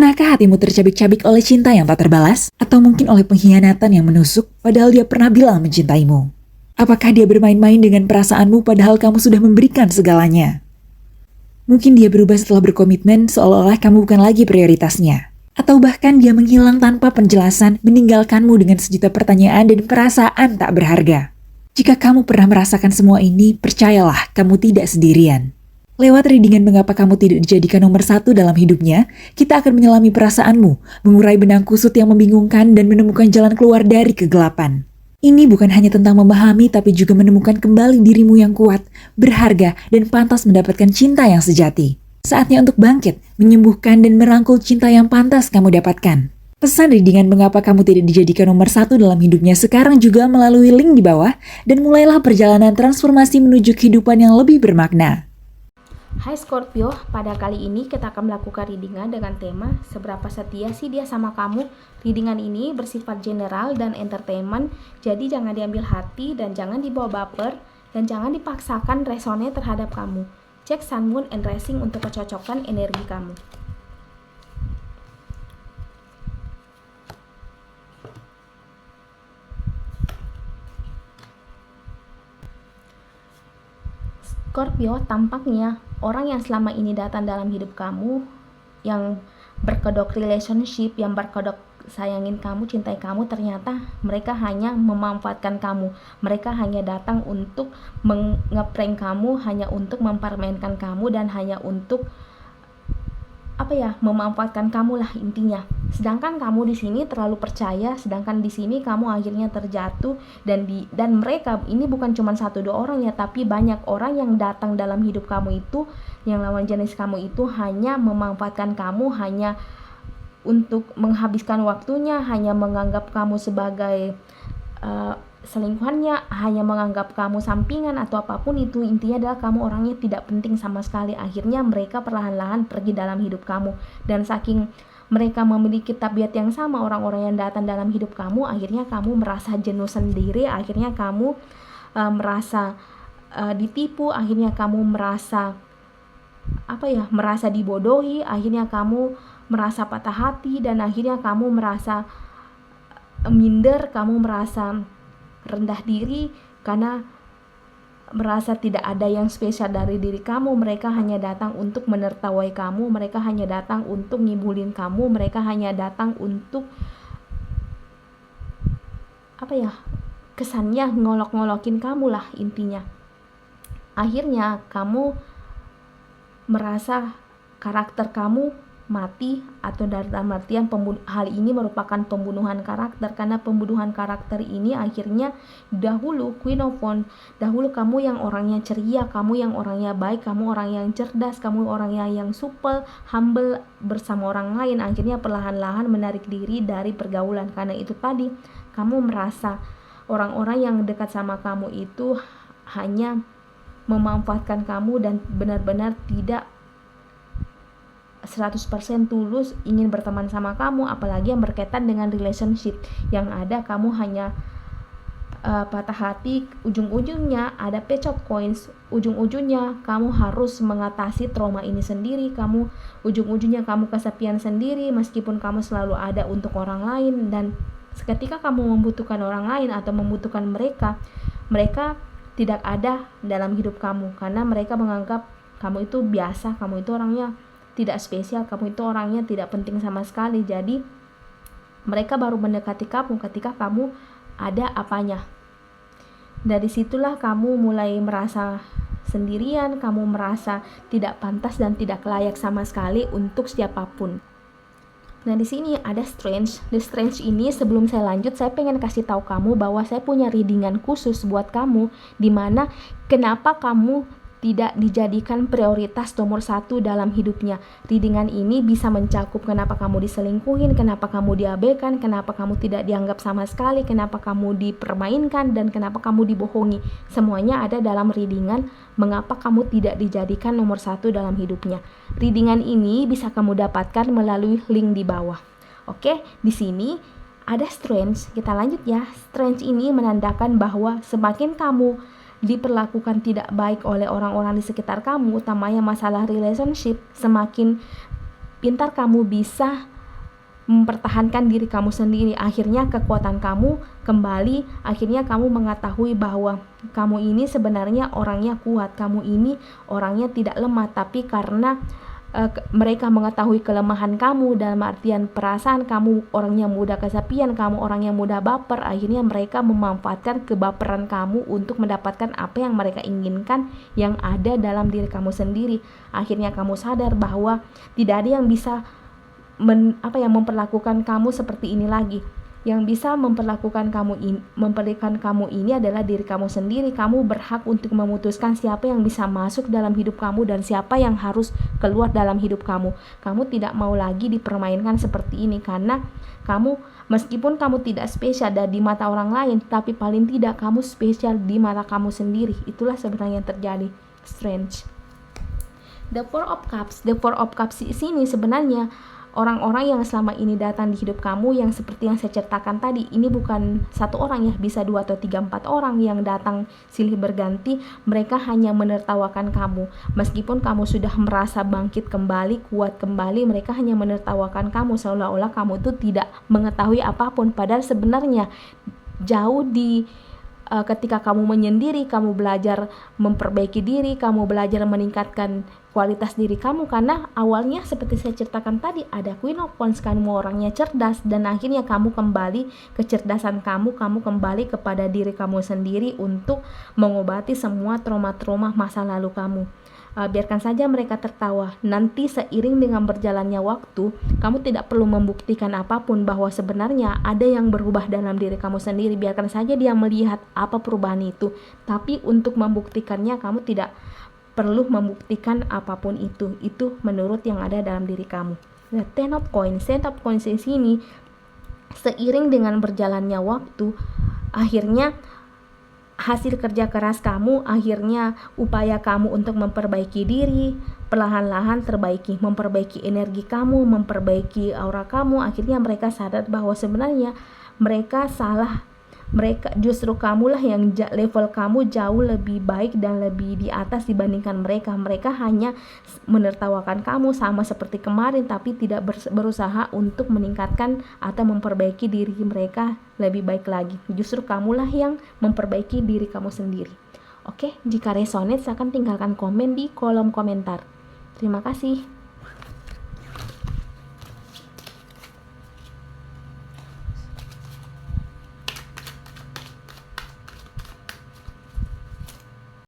Pernahkah hatimu tercabik-cabik oleh cinta yang tak terbalas? Atau mungkin oleh pengkhianatan yang menusuk padahal dia pernah bilang mencintaimu? Apakah dia bermain-main dengan perasaanmu padahal kamu sudah memberikan segalanya? Mungkin dia berubah setelah berkomitmen seolah-olah kamu bukan lagi prioritasnya. Atau bahkan dia menghilang tanpa penjelasan, meninggalkanmu dengan sejuta pertanyaan dan perasaan tak berharga. Jika kamu pernah merasakan semua ini, percayalah kamu tidak sendirian. Lewat readingan mengapa kamu tidak dijadikan nomor satu dalam hidupnya, kita akan menyelami perasaanmu, mengurai benang kusut yang membingungkan dan menemukan jalan keluar dari kegelapan. Ini bukan hanya tentang memahami tapi juga menemukan kembali dirimu yang kuat, berharga, dan pantas mendapatkan cinta yang sejati. Saatnya untuk bangkit, menyembuhkan dan merangkul cinta yang pantas kamu dapatkan. Pesan readingan mengapa kamu tidak dijadikan nomor satu dalam hidupnya sekarang juga melalui link di bawah dan mulailah perjalanan transformasi menuju kehidupan yang lebih bermakna. Hai Scorpio, pada kali ini kita akan melakukan readingan dengan tema seberapa setia sih dia sama kamu. Readingan ini bersifat general dan entertainment, jadi jangan diambil hati dan jangan dibawa baper dan jangan dipaksakan resonate terhadap kamu. Cek Sun, Moon, and Rising untuk kecocokan energi kamu. Scorpio, tampaknya orang yang selama ini datang dalam hidup kamu, yang berkedok relationship, yang berkedok sayangin kamu, cintai kamu, ternyata mereka hanya memanfaatkan kamu. Mereka hanya datang untuk ngeprank kamu, hanya untuk mempermainkan kamu, dan hanya untuk memanfaatkan kamu lah intinya. Sedangkan kamu di sini terlalu percaya, sedangkan di sini kamu akhirnya terjatuh dan mereka ini bukan cuma 1-2 orang ya, tapi banyak orang yang datang dalam hidup kamu itu, yang lawan jenis kamu itu hanya memanfaatkan kamu, hanya untuk menghabiskan waktunya, hanya menganggap kamu sebagai selingkuhannya, hanya menganggap kamu sampingan atau apapun itu. Intinya adalah kamu orangnya tidak penting sama sekali. Akhirnya mereka perlahan-lahan pergi dalam hidup kamu, dan saking mereka memiliki tabiat yang sama orang-orang yang datang dalam hidup kamu, akhirnya kamu merasa jenuh sendiri, akhirnya kamu merasa ditipu, akhirnya kamu merasa merasa dibodohi, akhirnya kamu merasa patah hati, dan akhirnya kamu merasa minder, kamu merasa rendah diri karena merasa tidak ada yang spesial dari diri kamu. Mereka hanya datang untuk menertawai kamu, mereka hanya datang untuk ngibulin kamu, mereka hanya datang untuk kesannya ngolok-ngolokin kamu lah intinya. Akhirnya kamu merasa karakter kamu mati, atau dalam artian hal ini merupakan pembunuhan karakter, karena pembunuhan karakter ini akhirnya dahulu Queen of Wands, dahulu kamu yang orangnya ceria, kamu yang orangnya baik, kamu orang yang cerdas, kamu orangnya yang supel, humble bersama orang lain, akhirnya perlahan-lahan menarik diri dari pergaulan. Karena itu tadi kamu merasa orang-orang yang dekat sama kamu itu hanya memanfaatkan kamu dan benar-benar tidak 100% tulus ingin berteman sama kamu, apalagi yang berkaitan dengan relationship. Yang ada kamu hanya patah hati, ujung-ujungnya ada page of coins, ujung-ujungnya kamu harus mengatasi trauma ini sendiri, kamu ujung-ujungnya kamu kesepian sendiri meskipun kamu selalu ada untuk orang lain. Dan ketika kamu membutuhkan orang lain atau membutuhkan mereka tidak ada dalam hidup kamu, karena mereka menganggap kamu itu biasa, kamu itu orangnya tidak spesial, kamu itu orangnya tidak penting sama sekali. Jadi mereka baru mendekati kamu ketika kamu ada apanya. Dari situlah kamu mulai merasa sendirian, kamu merasa tidak pantas dan tidak layak sama sekali untuk siapapun. Nah, di sini ada strange. The strange ini, sebelum saya lanjut, saya pengen kasih tahu kamu bahwa saya punya readingan khusus buat kamu, dimana kenapa kamu tidak dijadikan prioritas nomor 1 dalam hidupnya. Readingan ini bisa mencakup kenapa kamu diselingkuhin, kenapa kamu diabaikan, kenapa kamu tidak dianggap sama sekali, kenapa kamu dipermainkan, dan kenapa kamu dibohongi. Semuanya ada dalam readingan mengapa kamu tidak dijadikan nomor 1 dalam hidupnya. Readingan ini bisa kamu dapatkan melalui link di bawah. Oke, di sini ada strange. Kita lanjut ya. Strange ini menandakan bahwa semakin kamu diperlakukan tidak baik oleh orang-orang di sekitar kamu, utamanya masalah relationship, semakin pintar kamu bisa mempertahankan diri kamu sendiri. Akhirnya kekuatan kamu kembali, akhirnya kamu mengetahui bahwa kamu ini sebenarnya orangnya kuat, kamu ini orangnya tidak lemah, tapi karena mereka mengetahui kelemahan kamu, dalam artian perasaan kamu orangnya mudah kesepian, kamu orangnya mudah baper, akhirnya mereka memanfaatkan kebaperan kamu untuk mendapatkan apa yang mereka inginkan yang ada dalam diri kamu sendiri. Akhirnya kamu sadar bahwa tidak ada yang bisa memperlakukan kamu seperti ini lagi. Yang bisa memperlakukan kamu ini adalah diri kamu sendiri. Kamu berhak untuk memutuskan siapa yang bisa masuk dalam hidup kamu dan siapa yang harus keluar dalam hidup kamu. Kamu tidak mau lagi dipermainkan seperti ini, karena kamu, meskipun kamu tidak spesial di mata orang lain, tapi paling tidak kamu spesial di mata kamu sendiri. Itulah sebenarnya yang terjadi. Strange. The Four of Cups di sini sebenarnya orang-orang yang selama ini datang di hidup kamu, yang seperti yang saya ceritakan tadi, ini bukan satu orang ya, bisa 2 atau 3, 4 orang yang datang silih berganti. Mereka hanya menertawakan kamu. Meskipun kamu sudah merasa bangkit kembali, kuat kembali, mereka hanya menertawakan kamu seolah-olah kamu itu tidak mengetahui apapun. Padahal sebenarnya jauh ketika kamu menyendiri, kamu belajar memperbaiki diri, kamu belajar meningkatkan kualitas diri kamu, karena awalnya seperti saya ceritakan tadi, ada Queen of Wands, kamu orangnya cerdas, dan akhirnya kamu kembali kecerdasan kamu kembali kepada diri kamu sendiri untuk mengobati semua trauma-trauma masa lalu kamu. Biarkan saja mereka tertawa. Nanti seiring dengan berjalannya waktu, kamu tidak perlu membuktikan apapun bahwa sebenarnya ada yang berubah dalam diri kamu sendiri. Biarkan saja dia melihat apa perubahan itu. Tapi untuk membuktikannya, kamu tidak perlu membuktikan apapun itu. Itu menurut yang ada dalam diri kamu. The Ten of Coins di sini, seiring dengan berjalannya waktu, akhirnya hasil kerja keras kamu, akhirnya upaya kamu untuk memperbaiki diri perlahan-lahan memperbaiki energi kamu, memperbaiki aura kamu. Akhirnya mereka sadar bahwa sebenarnya mereka salah. Justru kamulah yang level kamu jauh lebih baik dan lebih di atas dibandingkan mereka. Mereka hanya menertawakan kamu sama seperti kemarin, tapi tidak berusaha untuk meningkatkan atau memperbaiki diri mereka lebih baik lagi. Justru kamulah yang memperbaiki diri kamu sendiri. Oke, jika resonate, silakan tinggalkan komen di kolom komentar. Terima kasih.